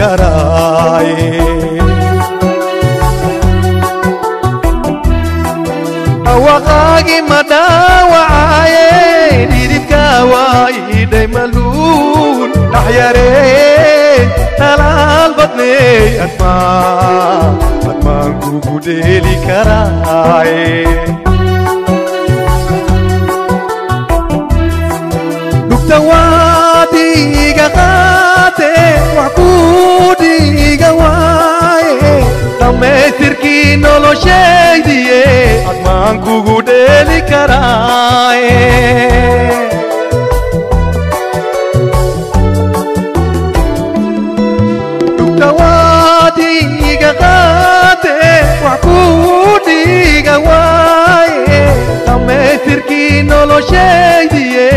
karaaye awaqaagi madhaawacaaye dhidibka waayiday maluun dhaxyaree talaal badney admaan kugu dheeli karaaye dhugta waadiga qaate wax ku dhiga waaye dhammaystirkii noloshaydiye admaan kugu dheeli karaaye dhugta waadiga qaate wax ku dhiga waaye dhammaystirkii noloshaydiye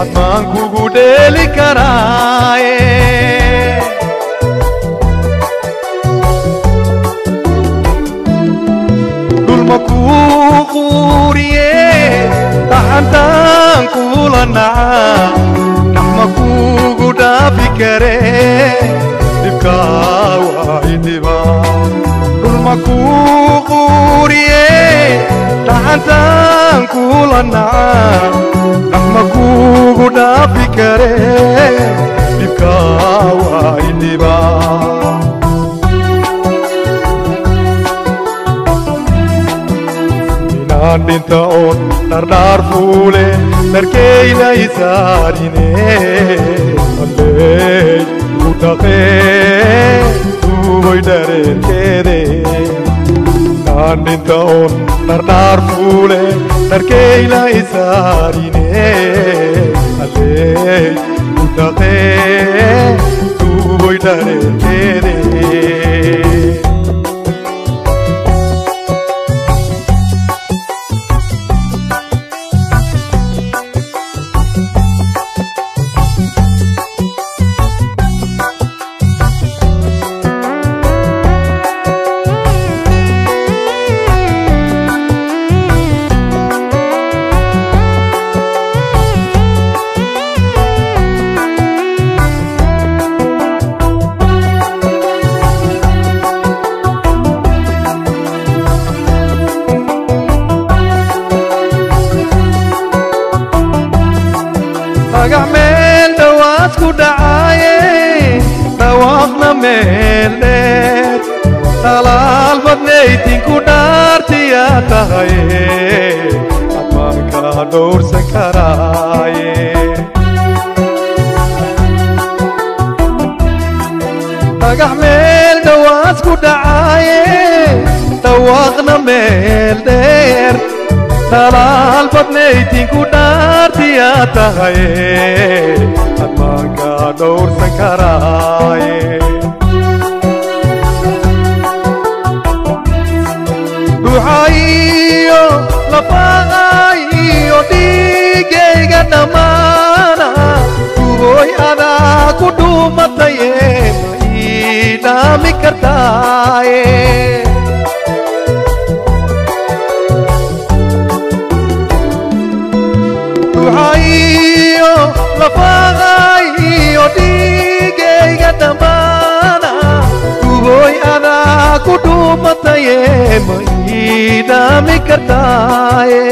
admaan kugu dheeli karaaye dhulma kuu quuriye dhaxantaan kula naca dhaxma kugu dhaafi kare dhibkaa waa idhiba dhulma kuu quuriye dhaxantaan kula naca dhaxma kugu dhaafi kare dhibkaa waa idhiba inaan dhinta oon dhardhaar fuule dharkayna isaarine alleey u dhaqee duubay dhareerkeede inaan dhinta oon dhardhaar fuule dharkayna isaarine alleey u dhaqee duubay dhareerkeede magac meel dhawaad ku dhacaaye dhawaaqna meel dheer dhalaal badnaydinku dhaartiyaa tahaye admaanka dhowrsan karaaye magac meel dhawaad ku dhacaaye dhawaaqna meel dheer dhalaal badnaydinku dhaartiyaa tahaye admaanka dhowrsan karaaye ducaayo lafaqaayo dhiigayga dhammaana gubooy adaa ku dhuumataye ma ii dhaami kartaaye ducaayo lafaqaayo dhiigayga dhammaana gubooy adaa ku dhuumataye ma ii dhaami kartaaye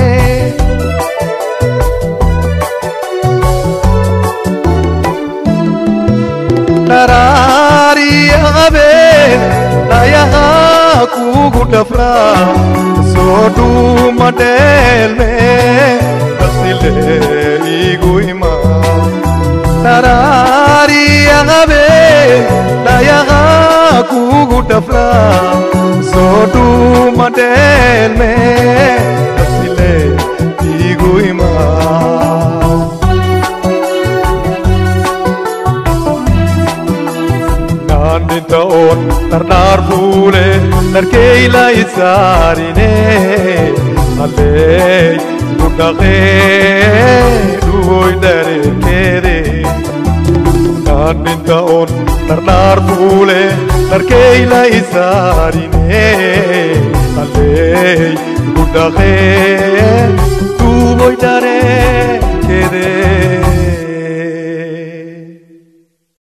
dharaariya habeen dhayahaa kugu dhafraa soo dhuuma dheelme igu imaan dharaariya habeen dhayahaa kugu dhafraa soo dhuuma dheelme asile igu imaan naan dhinta oon dhardhaar fuule dharkayla isaarine alleey u dhaqee dhuwoy dhareerkeede naan dhinta oon dhardhaar fuule dharkayla isaarine alleey u dhaqee dhuwoy dhareerkeede